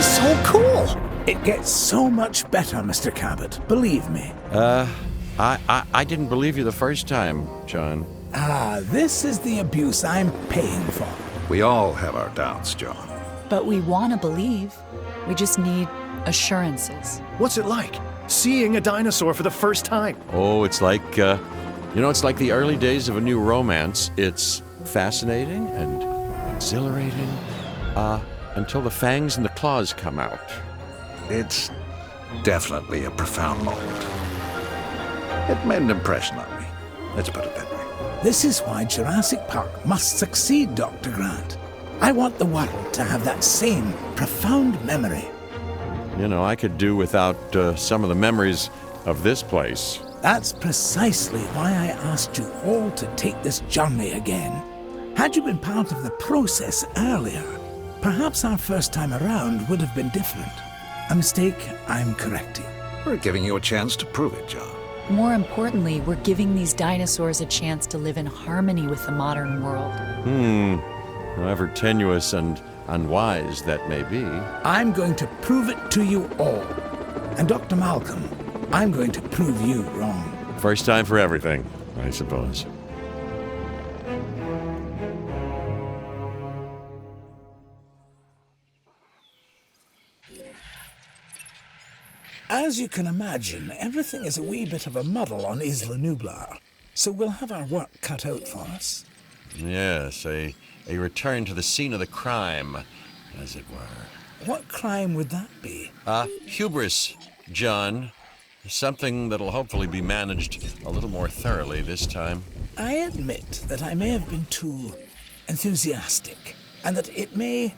is so cool! It gets so much better, Mr. Cabot, believe me. I didn't believe you the first time, John. This is the abuse I'm paying for. We all have our doubts, John. But we want to believe. We just need assurances. What's it like, seeing a dinosaur for the first time? Oh, it's like, it's like the early days of a new romance. It's fascinating and exhilarating, until the fangs and the claws come out. It's definitely a profound moment. It made an impression on me. Let's put it that way. This is why Jurassic Park must succeed, Dr. Grant. I want the world to have that same profound memory. You know, I could do without some of the memories of this place. That's precisely why I asked you all to take this journey again. Had you been part of the process earlier, perhaps our first time around would have been different. A mistake I'm correcting. We're giving you a chance to prove it, John. More importantly, we're giving these dinosaurs a chance to live in harmony with the modern world. However tenuous and unwise that may be. I'm going to prove it to you all. And Dr. Malcolm, I'm going to prove you wrong. First time for everything, I suppose. As you can imagine, everything is a wee bit of a muddle on Isla Nublar, so we'll have our work cut out for us. Yes, a return to the scene of the crime, as it were. What crime would that be? Hubris, John. Something that'll hopefully be managed a little more thoroughly this time. I admit that I may have been too enthusiastic, and that it may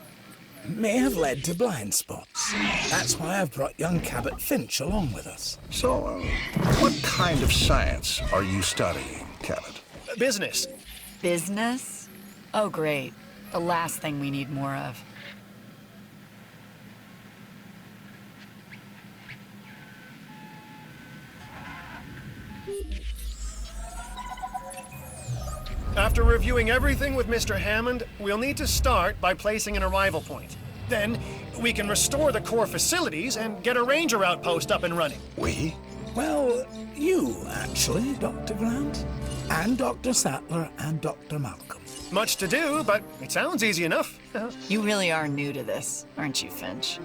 have led to blind spots. That's why I've brought young Cabot Finch along with us. So, what kind of science are you studying, Cabot? Business. Business? Oh, great. The last thing we need more of. After reviewing everything with Mr. Hammond, we'll need to start by placing an arrival point. Then, we can restore the core facilities and get a ranger outpost up and running. We? Well, you, actually, Dr. Grant, and Dr. Sattler, and Dr. Malcolm. Much to do, but it sounds easy enough. You really are new to this, aren't you, Finch?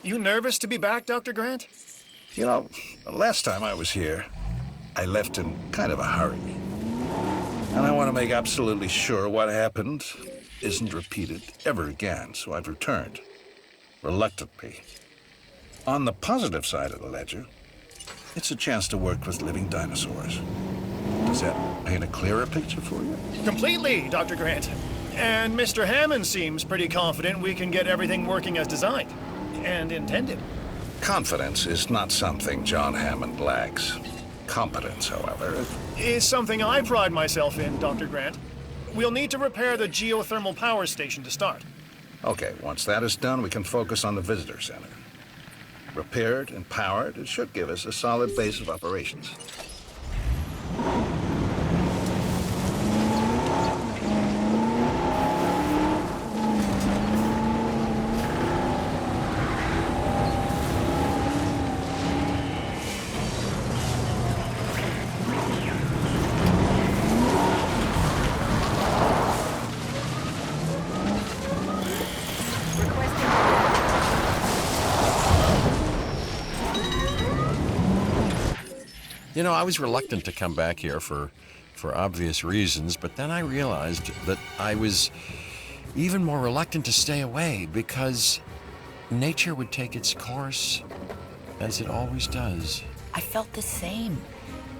You nervous to be back, Dr. Grant? You know, the last time I was here, I left in kind of a hurry. And I want to make absolutely sure what happened isn't repeated ever again, so I've returned, reluctantly. On the positive side of the ledger, it's a chance to work with living dinosaurs. Does that paint a clearer picture for you? Completely, Dr. Grant. And Mr. Hammond seems pretty confident we can get everything working as designed and intended. Confidence is not something John Hammond lacks. Competence, however, Is something I pride myself in, Dr. Grant. We'll need to repair the geothermal power station to start. Okay, once that is done, we can focus on the visitor center. Repaired and powered, it should give us a solid base of operations. I was reluctant to come back here for obvious reasons, but then I realized that I was even more reluctant to stay away because nature would take its course as it always does. I felt the same.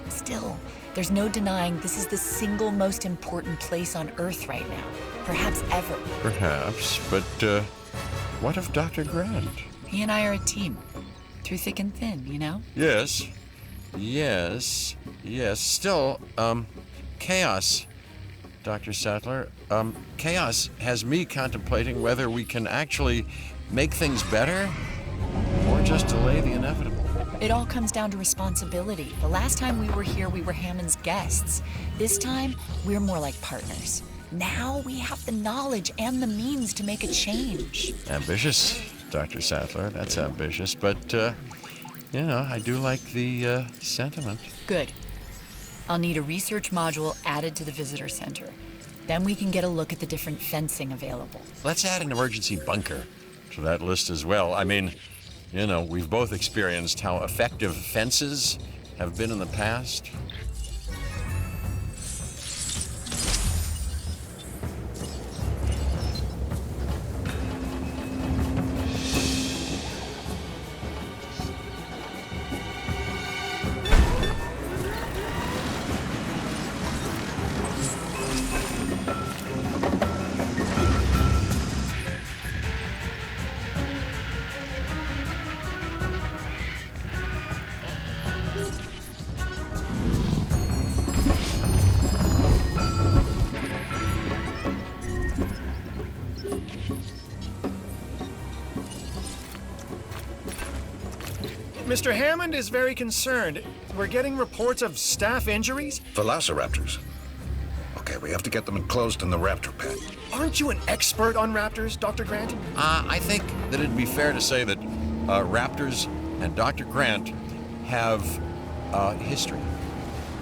Still, there's no denying this is the single most important place on Earth right now. Perhaps ever. Perhaps, but what of Dr. Grant? He and I are a team. Through thick and thin, you know? Yes. Still, chaos, Dr. Sattler. Chaos has me contemplating whether we can actually make things better or just delay the inevitable. It all comes down to responsibility. The last time we were here, we were Hammond's guests. This time, we're more like partners. Now we have the knowledge and the means to make a change. Ambitious, Dr. Sattler. That's ambitious, but, I do like the sentiment. Good. I'll need a research module added to the visitor center. Then we can get a look at the different fencing available. Let's add an emergency bunker to that list as well. I mean, we've both experienced how effective fences have been in the past. Mr. Hammond is very concerned. We're getting reports of staff injuries. Velociraptors. Okay, we have to get them enclosed in the raptor pen. Aren't you an expert on raptors, Dr. Grant? I think that it'd be fair to say that raptors and Dr. Grant have history.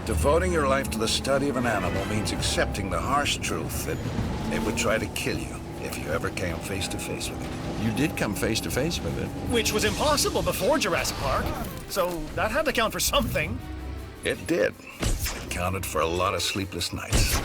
Devoting your life to the study of an animal means accepting the harsh truth that it would try to kill you if you ever came face to face with it. You did come face to face with it. Which was impossible before Jurassic Park. So that had to count for something. It did. It counted for a lot of sleepless nights.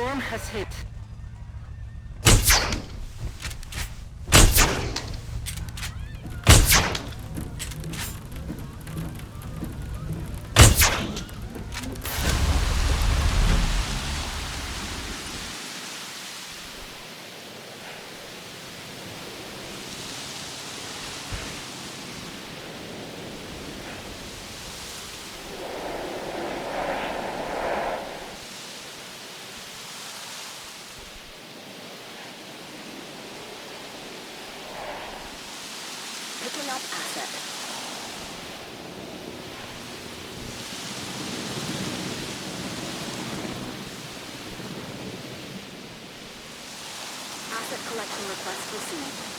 storm has hit. Picking up asset. Asset collection request received.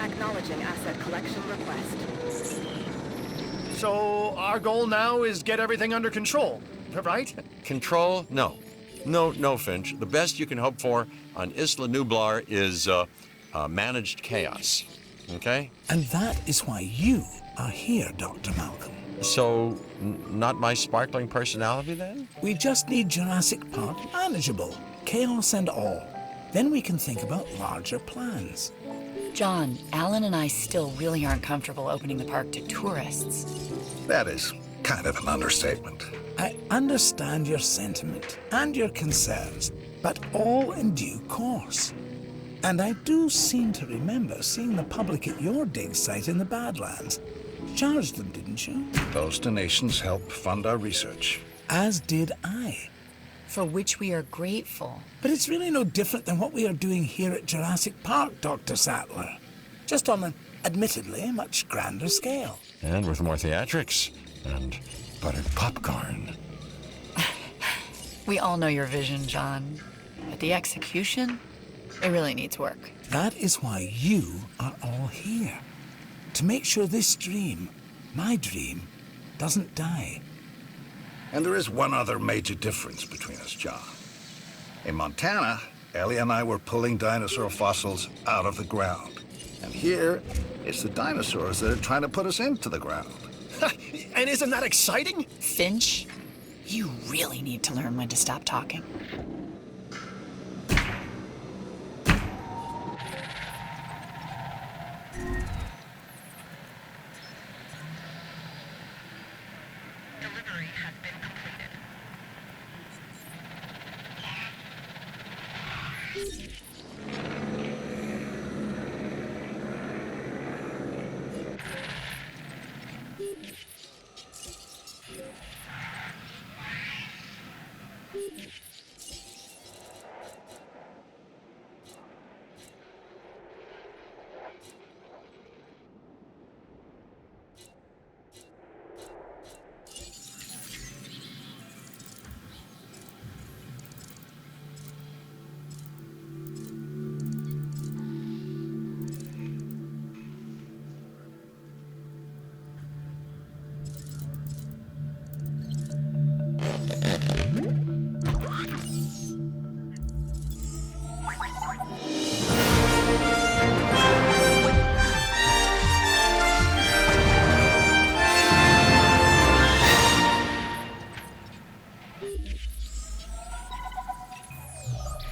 Acknowledging asset collection request. So our goal now is get everything under control, right? Control? No. No, Finch. The best you can hope for on Isla Nublar is managed chaos. Okay? And that is why you are here, Dr. Malcolm. So, not my sparkling personality then? We just need Jurassic Park manageable, chaos and all. Then we can think about larger plans. John, Alan and I still really aren't comfortable opening the park to tourists. That is kind of an understatement. I understand your sentiment and your concerns, but all in due course. And I do seem to remember seeing the public at your dig site in the Badlands. Charged them, didn't you? Those donations help fund our research. As did I. For which we are grateful. But it's really no different than what we are doing here at Jurassic Park, Dr. Sattler. Just on an admittedly much grander scale. And with more theatrics and buttered popcorn. We all know your vision, John. But the execution? It really needs work. That is why you are all here. To make sure this dream, my dream, doesn't die. And there is one other major difference between us, John. In Montana, Ellie and I were pulling dinosaur fossils out of the ground. And here, it's the dinosaurs that are trying to put us into the ground. And isn't that exciting? Finch, you really need to learn when to stop talking. Delivery has been completed.